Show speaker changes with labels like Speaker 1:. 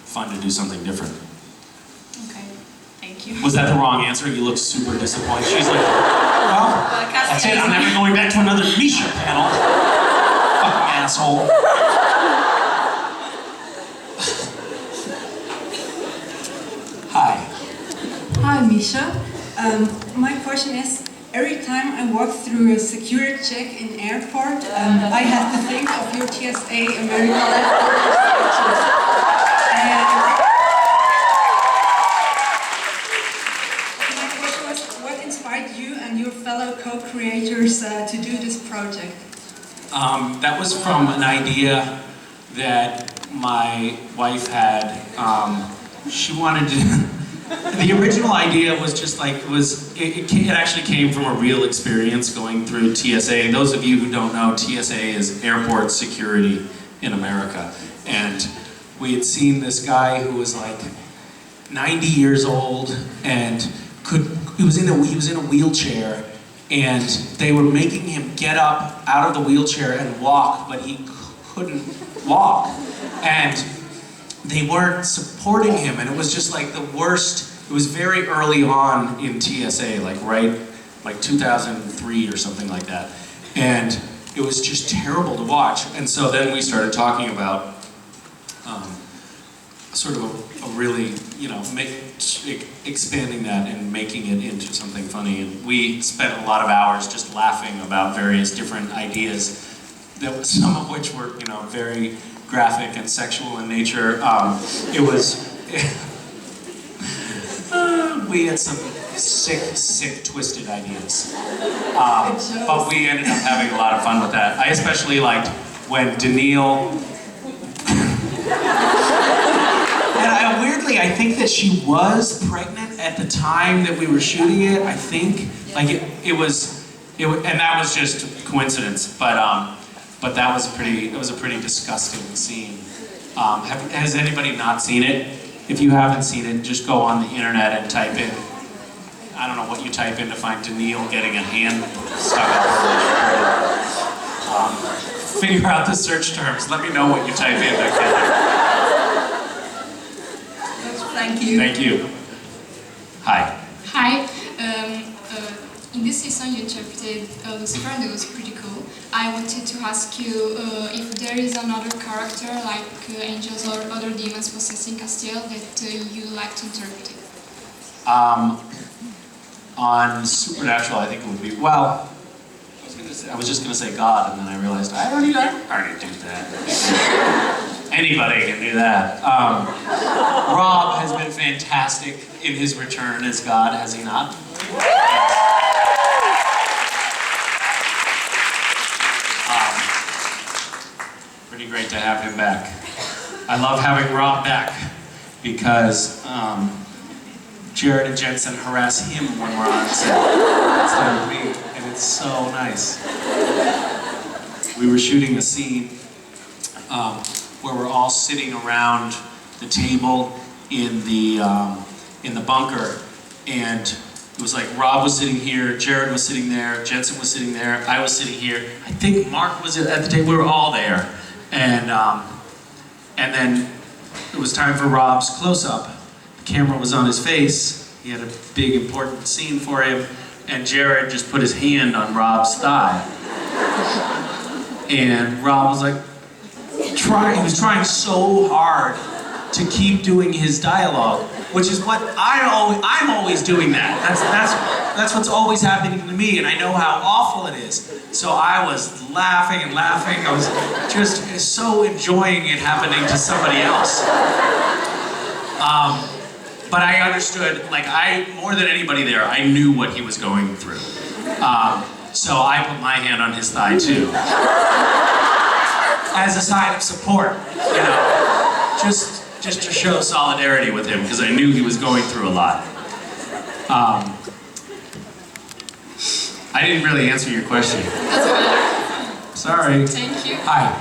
Speaker 1: fun to do something different.
Speaker 2: Okay, thank you.
Speaker 1: Was that the wrong answer? You look super disappointed. She's like, well, that's it. I'm never going back to another Misha panel. Fucking asshole. Hi.
Speaker 3: Hi, Misha. My question is, every time I walk through a security check in airport, I have to think of your TSA America speeches. My question was, what inspired you and your fellow co-creators to do this project?
Speaker 1: That was from an idea that my wife had. She wanted to. The original idea was just like it actually came from a real experience going through TSA. Those of you who don't know, TSA is airport security in America, and we had seen this guy who was like 90 years old and he was in a wheelchair, and they were making him get up out of the wheelchair and walk, but he couldn't walk, and they weren't supporting him, and it was just like the worst. It was very early on in TSA, like 2003 or something like that, and it was just terrible to watch. And so then we started talking about sort of a really, expanding that and making it into something funny. And we spent a lot of hours just laughing about various different ideas, some of which were, very graphic and sexual in nature. We had some sick, twisted ideas. But we ended up having a lot of fun with that. I especially liked when Daniil... And weirdly, I think that she was pregnant at the time that we were shooting it. I think, and that was just coincidence. But that was it was a pretty disgusting scene. Has anybody not seen it? If you haven't seen it, just go on the internet and type in, I don't know what you type in to find Daniil getting a hand stuck up her. Figure out the search terms. Let me know what you type in.
Speaker 3: Thank you.
Speaker 1: Thank you. Hi.
Speaker 2: Hi. In this season you interpreted Lucifer, and it was pretty cool. I wanted to ask you if there is another character like angels or other demons possessing Castiel that you like to interpret.
Speaker 1: On Supernatural, I think it would be, well, I was just going to say God, and then I realized I already do that. Anybody can do that. Rob has been fantastic in his return as God, has he not? Pretty great to have him back. I love having Rob back because Jared and Jensen harass him when we're on set instead of me, and it's so nice. We were shooting a scene where we're all sitting around the table in the bunker, and it was like Rob was sitting here, Jared was sitting there, Jensen was sitting there, I was sitting here. I think Mark was at the table. We were all there, and then it was time for Rob's close-up. The camera was on his face. He had a big important scene for him, and Jared just put his hand on Rob's thigh, and Rob was like, he was trying so hard to keep doing his dialogue, which is what I'm always doing that. That's what's always happening to me, and I know how awful it is. So I was laughing and laughing. I was just so enjoying it happening to somebody else. But I understood, more than anybody there, I knew what he was going through. So I put my hand on his thigh too. As a sign of support, just to show solidarity with him, because I knew he was going through a lot. I didn't really answer your question.
Speaker 2: Doesn't matter.
Speaker 1: Sorry.
Speaker 2: Thank you.
Speaker 1: Hi.